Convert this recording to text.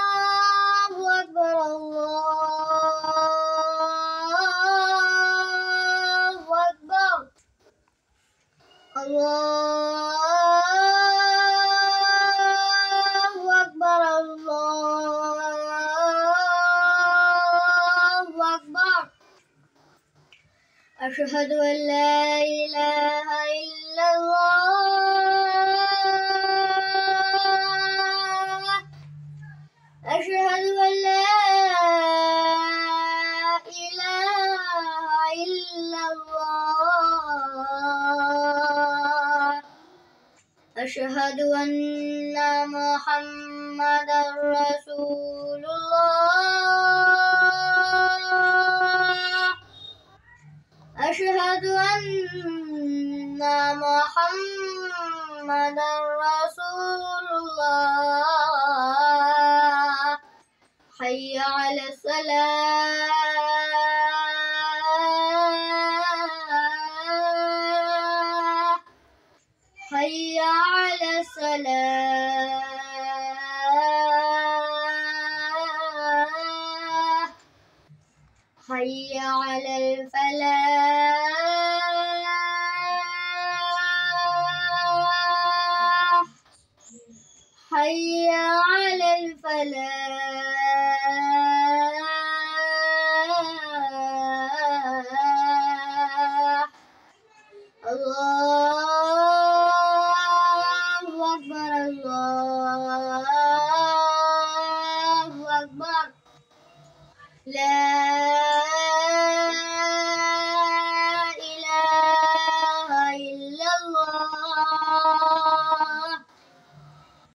الله أكبر الله أكبر الله أكبر الله أكبر أشهد أن لا إله إلا الله أشهد أن لا إله إلا الله أشهد أن محمدا رسول الله أشهد أن محمدا رسول الله حي على الصلاة حي على الصلاة حي على الفلاح حي على الفلاح الله أكبر الله أكبر لا